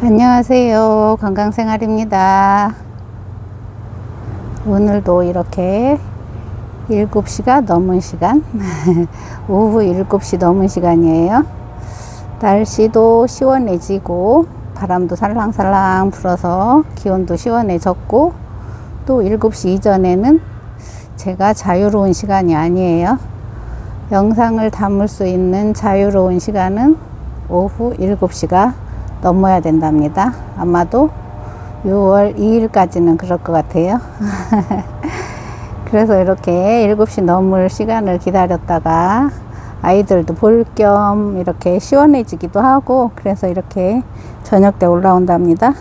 안녕하세요. 건강생활입니다. 오늘도 이렇게 7시가 넘은 시간 오후 7시 넘은 시간이에요. 날씨도 시원해지고 바람도 살랑살랑 불어서 기온도 시원해졌고, 또 7시 이전에는 제가 자유로운 시간이 아니에요. 영상을 담을 수 있는 자유로운 시간은 오후 7시가 넘어야 된답니다. 아마도 6월 2일까지는 그럴 것 같아요. 그래서 이렇게 7시 넘을 시간을 기다렸다가 아이들도 볼 겸 이렇게 시원해지기도 하고, 그래서 이렇게 저녁 때 올라온답니다.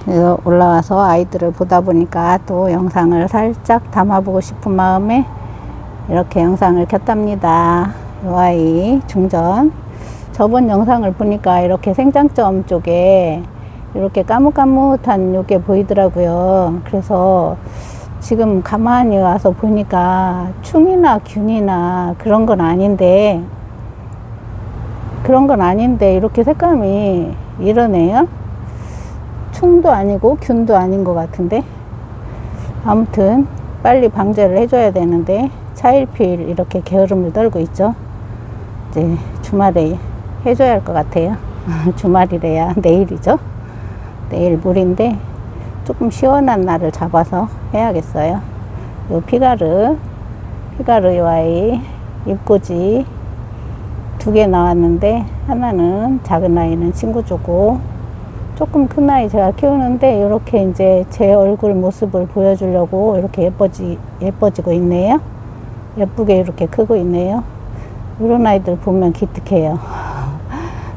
그래서 올라와서 아이들을 보다 보니까 또 영상을 살짝 담아보고 싶은 마음에 이렇게 영상을 켰답니다. 이 아이 중전, 저번 영상을 보니까 이렇게 생장점 쪽에 이렇게 까뭇까뭇한 요게 보이더라고요. 그래서 지금 가만히 와서 보니까 충이나 균이나 그런 건 아닌데 이렇게 색감이 이러네요. 충도 아니고 균도 아닌 것 같은데, 아무튼 빨리 방제를 해줘야 되는데 차일피일 이렇게 게으름을 떨고 있죠. 이제 주말에 해줘야 할 것 같아요. 주말이래야 내일이죠. 내일 물인데 조금 시원한 날을 잡아서 해야겠어요. 요 피가르 요 아이 입고지 2개 나왔는데, 하나는 작은 아이는 친구 주고, 조금 큰 아이 제가 키우는데 이렇게 이제 제 얼굴 모습을 보여주려고 이렇게 예뻐지고 있네요. 예쁘게 이렇게 크고 있네요. 이런 아이들 보면 기특해요.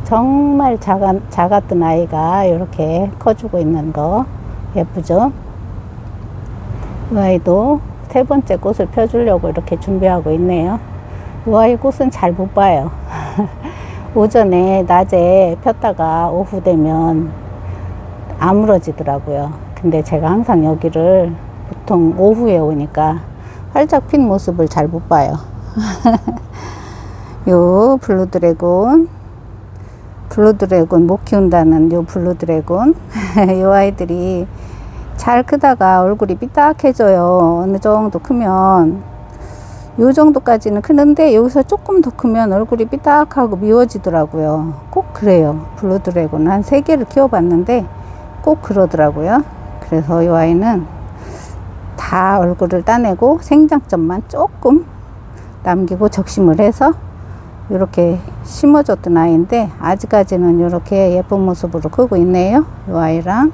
정말 작았던 아이가 이렇게 커지고 있는 거 예쁘죠? 이 아이도 3번째 꽃을 펴주려고 이렇게 준비하고 있네요. 이 아이 꽃은 잘 못 봐요. 오전에 낮에 폈다가 오후 되면 아물어지더라고요. 근데 제가 항상 여기를 보통 오후에 오니까 활짝 핀 모습을 잘 못 봐요. 요 블루드래곤 못 키운다는 요 블루드래곤 요 아이들이 잘 크다가 얼굴이 삐딱해져요. 어느 정도 크면 요 정도까지는 크는데, 여기서 조금 더 크면 얼굴이 삐딱하고 미워지더라고요. 꼭 그래요. 블루드래곤 한 3개를 키워봤는데 꼭 그러더라고요. 그래서 이 아이는 다 얼굴을 따내고 생장점만 조금 남기고 적심을 해서 이렇게 심어줬던 아이인데, 아직까지는 이렇게 예쁜 모습으로 크고 있네요. 이 아이랑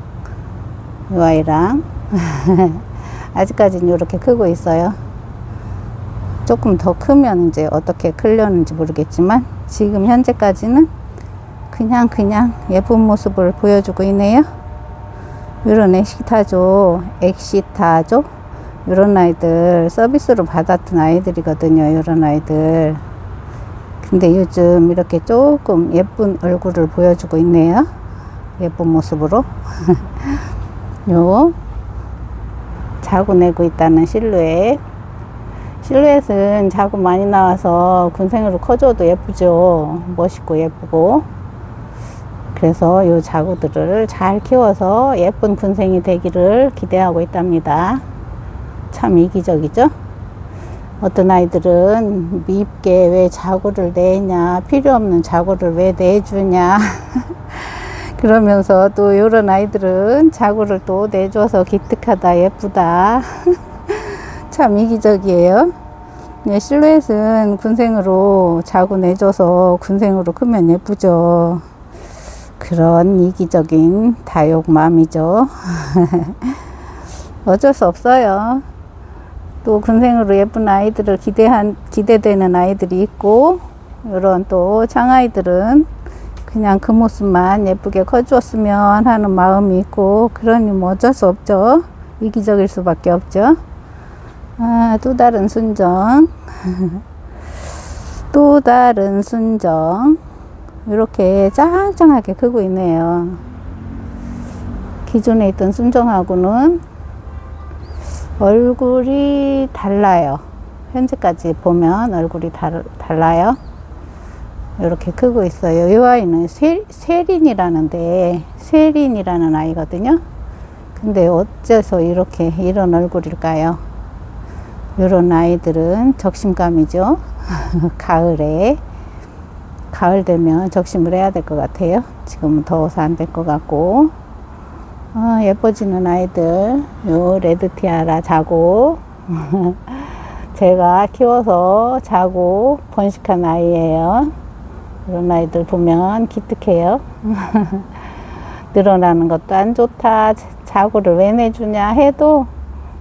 아직까지는 이렇게 크고 있어요. 조금 더 크면 이제 어떻게 크려는지 모르겠지만 지금 현재까지는 그냥 예쁜 모습을 보여주고 있네요. 이런 엑시타조 이런 아이들 서비스로 받았던 아이들이거든요. 이런 아이들. 근데 요즘 이렇게 조금 예쁜 얼굴을 보여주고 있네요. 예쁜 모습으로. 요 자구 내고 있다는 실루엣은 자구 많이 나와서 군생으로 커줘도 예쁘죠. 멋있고 예쁘고. 그래서 요 자구들을 잘 키워서 예쁜 군생이 되기를 기대하고 있답니다. 참 이기적이죠. 어떤 아이들은 밉게 왜 자구를 내냐, 필요 없는 자구를 왜 내주냐 그러면서 또 이런 아이들은 자구를 또 내줘서 기특하다, 예쁘다 참 이기적이에요. 네, 실루엣은 군생으로 자구 내줘서 군생으로 크면 예쁘죠. 그런 이기적인 다육맘이죠. 어쩔 수 없어요. 또 군생으로 예쁜 아이들을 기대되는 아이들이 있고, 이런 또 창아이들은 그냥 그 모습만 예쁘게 커주었으면 하는 마음이 있고, 그러니 뭐 어쩔 수 없죠. 이기적일 수밖에 없죠. 또 다른 순정 또 다른 순정 이렇게 짱짱하게 크고 있네요. 기존에 있던 순정하고는 얼굴이 달라요. 현재까지 보면 얼굴이 달라요. 이렇게 크고 있어요. 이 아이는 세린이라는 아이거든요. 근데 어째서 이렇게 이런 얼굴일까요? 이런 아이들은 적심감이죠. 가을 되면 적심을 해야 될 것 같아요. 지금은 더워서 안 될 것 같고. 예뻐지는 아이들, 요 레드티아라 자고 제가 키워서 자고 번식한 아이예요. 이런 아이들 보면 기특해요. 늘어나는 것도 안 좋다, 자고를 왜 내주냐 해도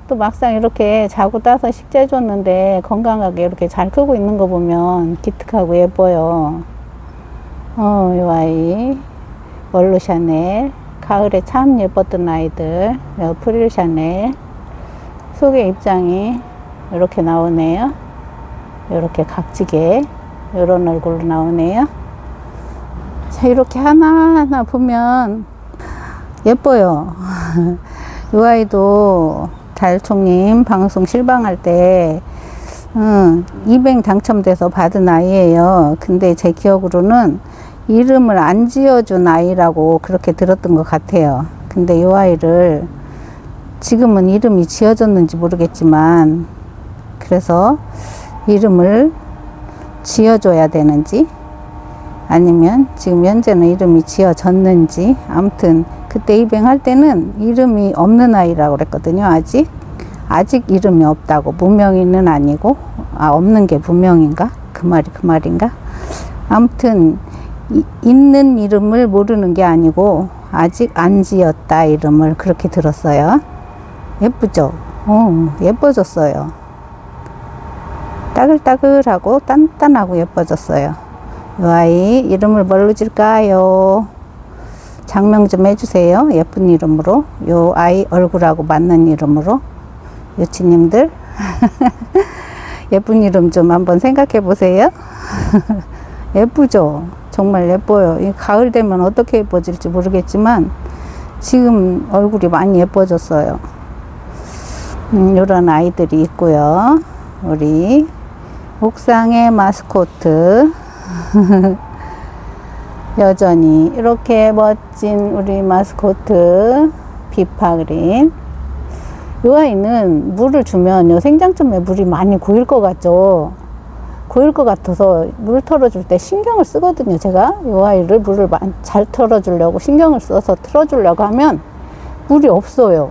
또 막상 이렇게 자고 따서 식재 줬는데 건강하게 이렇게 잘 크고 있는 거 보면 기특하고 예뻐요. 이 아이 멀로 샤넬, 가을에 참 예뻤던 아이들, 프릴 샤넬. 속의 입장이 이렇게 나오네요. 이렇게 각지게 이런 얼굴로 나오네요. 자, 이렇게 하나하나 보면 예뻐요. 이 아이도 달총님 방송 실방할 때 200 당첨돼서 받은 아이예요. 근데 제 기억으로는 이름을 안 지어준 아이라고 그렇게 들었던 것 같아요. 근데 이 아이를 지금은 이름이 지어졌는지 모르겠지만, 그래서 이름을 지어줘야 되는지 아니면 지금 현재는 이름이 지어졌는지, 아무튼 그때 입양할 때는 이름이 없는 아이라고 그랬거든요. 아직 이름이 없다고. 무명인은 아니고, 없는 게 무명인가? 그 말인가? 아무튼 있는 이름을 모르는 게 아니고 아직 안 지었다 이름을, 그렇게 들었어요. 예쁘죠? 예뻐졌어요. 따글따글하고 단단하고 예뻐졌어요. 이 아이 이름을 뭘로 질까요? 장명 좀 해주세요. 예쁜 이름으로, 이 아이 얼굴하고 맞는 이름으로. 유치님들 예쁜 이름 좀 한번 생각해 보세요. 예쁘죠? 정말 예뻐요. 이 가을 되면 어떻게 예뻐질지 모르겠지만 지금 얼굴이 많이 예뻐졌어요. 이런 아이들이 있고요. 우리 옥상의 마스코트 여전히 이렇게 멋진 우리 마스코트 비파그린. 이 아이는 물을 주면 요 생장점에 물이 많이 고일 것 같죠. 고일 것 같아서 물 털어줄 때 신경을 쓰거든요. 제가 이 아이를 물을 잘 털어주려고 신경을 써서 틀어주려고 하면 물이 없어요.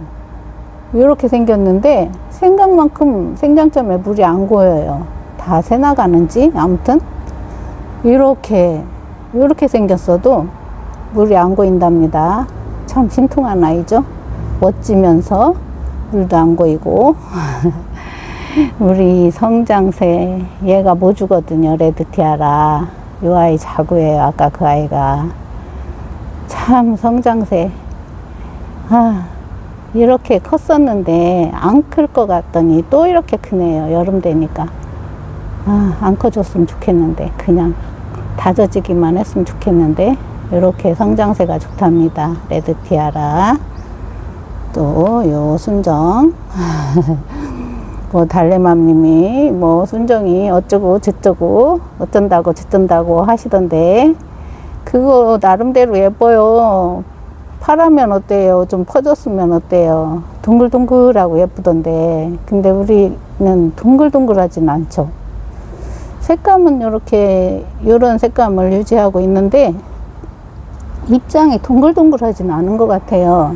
이렇게 생겼는데 생각만큼 생장점에 물이 안 고여요. 다 새나가는지 아무튼 이렇게 생겼어도 물이 안 고인답니다. 참 신통한 아이죠. 멋지면서 물도 안 고이고. 우리 성장새 얘가 모주거든요. 레드티아라. 이 아이 자구예요. 아까 그 아이가 참 성장새. 이렇게 컸었는데 안 클 것 같더니 또 이렇게 크네요. 여름 되니까. 안 커졌으면 좋겠는데, 그냥 다져지기만 했으면 좋겠는데. 이렇게 성장새가 좋답니다. 레드티아라. 또 요 순정 뭐 달래맘님이 뭐 순정이 어쩌고 저쩌고 어쩐다고 저쩐다고 하시던데, 그거 나름대로 예뻐요. 파라면 어때요? 좀 퍼졌으면 어때요? 동글동글하고 예쁘던데, 근데 우리는 동글동글하진 않죠. 색감은 이렇게 요런 색감을 유지하고 있는데 입장이 동글동글하진 않은 것 같아요.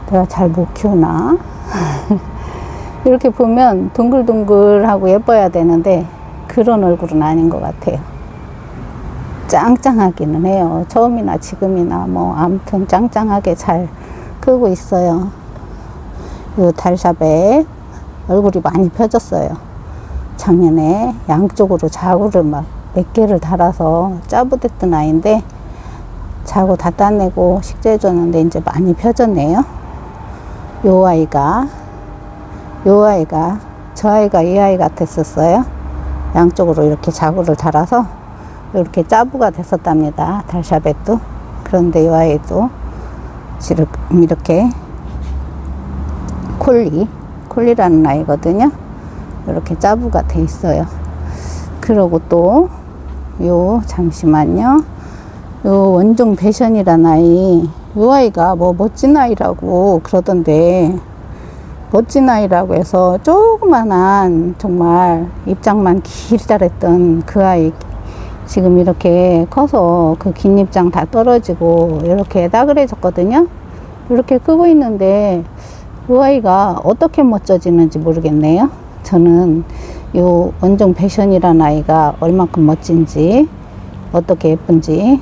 내가 잘 못 키우나? 이렇게 보면 동글동글하고 예뻐야 되는데 그런 얼굴은 아닌 것 같아요. 짱짱하기는 해요. 처음이나 지금이나 뭐 아무튼 짱짱하게 잘 크고 있어요. 이 달샤벳 얼굴이 많이 펴졌어요. 작년에 양쪽으로 자구를 막 몇 개를 달아서 짜부댔던 아이인데 자구 다 따내고 식재해줬는데 이제 많이 펴졌네요. 요 아이가 저 아이가 이 아이 같았었어요. 양쪽으로 이렇게 자구를 달아서 이렇게 짜부가 됐었답니다. 달샤벳도. 그런데 이 아이도 지금 이렇게 콜리라는 아이거든요. 이렇게 짜부가 돼 있어요. 그러고 또 요 잠시만요. 요 원종 패션이란 아이, 요 아이가 뭐 멋진 아이라고 그러던데, 멋진 아이라고 해서 조그만한 정말 입장만 길다랬던 그 아이 지금 이렇게 커서 그 긴 입장 다 떨어지고 이렇게 따그래졌거든요. 이렇게 크고 있는데 이 아이가 어떻게 멋져지는지 모르겠네요. 저는 요 원종 패션이라는 아이가 얼만큼 멋진지 어떻게 예쁜지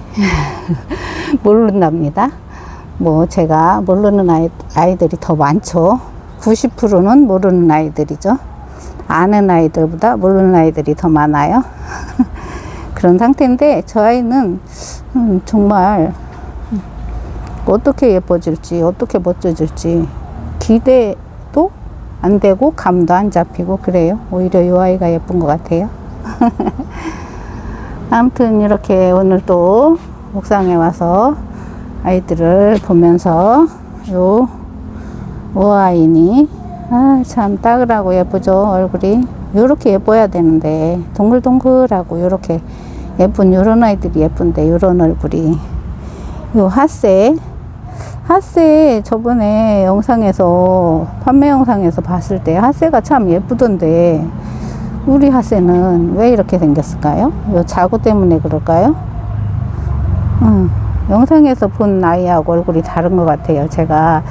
모른답니다. 뭐 제가 모르는 아이들이 더 많죠. 90%는 모르는 아이들이죠. 아는 아이들보다 모르는 아이들이 더 많아요. 그런 상태인데 저 아이는 정말 어떻게 예뻐질지 어떻게 멋져질지 기대도 안 되고 감도 안 잡히고 그래요. 오히려 이 아이가 예쁜 것 같아요. 아무튼 이렇게 오늘 또 옥상에 와서 아이들을 보면서 요 오아이니 참 따그라고 예쁘죠. 얼굴이 요렇게 예뻐야 되는데 동글동글하고 요렇게 예쁜 요런 아이들이 예쁜데 요런 얼굴이 요 하세 저번에 영상에서 판매 영상에서 봤을 때 하세가 참 예쁘던데 우리 하세는 왜 이렇게 생겼을까요? 요 자구 때문에 그럴까요? 영상에서 본 아이하고 얼굴이 다른 것 같아요. 제가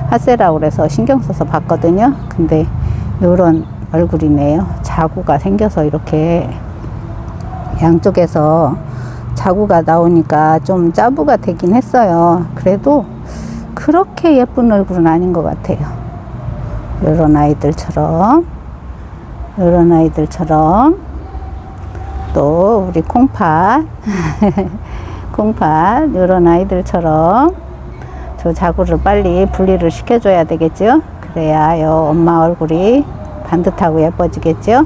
하세라고 그래서 신경 써서 봤거든요. 근데 요런 얼굴이네요. 자구가 생겨서 이렇게 양쪽에서 자구가 나오니까 좀 짜부가 되긴 했어요. 그래도 그렇게 예쁜 얼굴은 아닌 것 같아요. 요런 아이들처럼 또 우리 콩팥 요런 아이들처럼 저 자구를 빨리 분리를 시켜줘야 되겠죠. 그래야 요 엄마 얼굴이 반듯하고 예뻐지겠죠.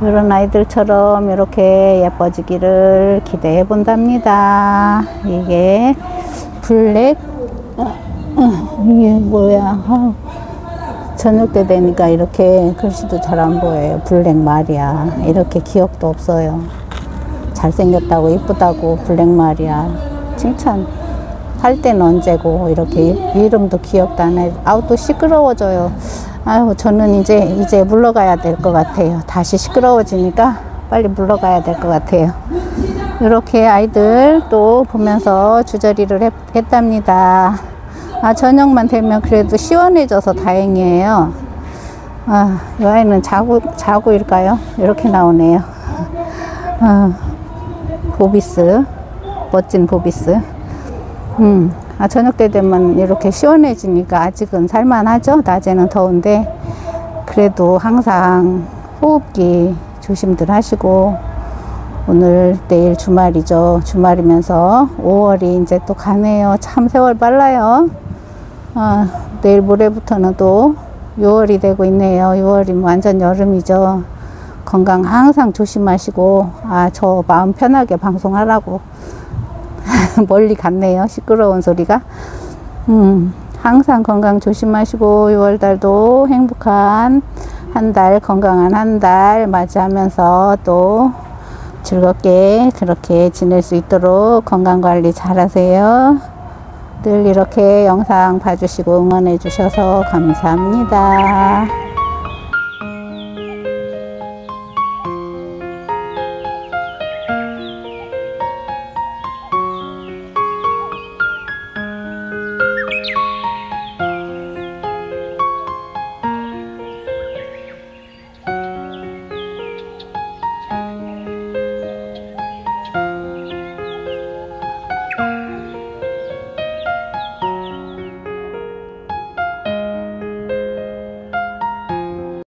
이런 아이들처럼 이렇게 예뻐지기를 기대해 본답니다. 이게 블랙 이게 뭐야, 저녁 때 되니까 이렇게 글씨도 잘 안 보여요. 블랙 마리아. 이렇게 기억도 없어요. 잘생겼다고 이쁘다고 블랙 마리아 칭찬 할 때는 언제고 이렇게 이름도 기억도 안 해. 아우 또 시끄러워져요. 아유 저는 이제 물러가야 될 것 같아요. 다시 시끄러워지니까 빨리 물러가야 될 것 같아요. 이렇게 아이들 또 보면서 주저리를 했답니다. 저녁만 되면 그래도 시원해져서 다행이에요. 이 아이는 자구일까요? 이렇게 나오네요. 보비스, 멋진 보비스. 저녁 때 되면 이렇게 시원해지니까 아직은 살만하죠. 낮에는 더운데 그래도 항상 호흡기 조심들 하시고, 오늘 내일 주말이죠. 주말이면서 5월이 이제 또 가네요. 참 세월 빨라요. 내일 모레부터는 또 6월이 되고 있네요. 6월이면 완전 여름이죠. 건강 항상 조심하시고, 저 마음 편하게 방송하라고 멀리 갔네요. 시끄러운 소리가. 항상 건강 조심하시고 6월달도 행복한 한 달, 건강한 한 달 맞이하면서 또 즐겁게 그렇게 지낼 수 있도록 건강관리 잘 하세요. 늘 이렇게 영상 봐주시고 응원해 주셔서 감사합니다.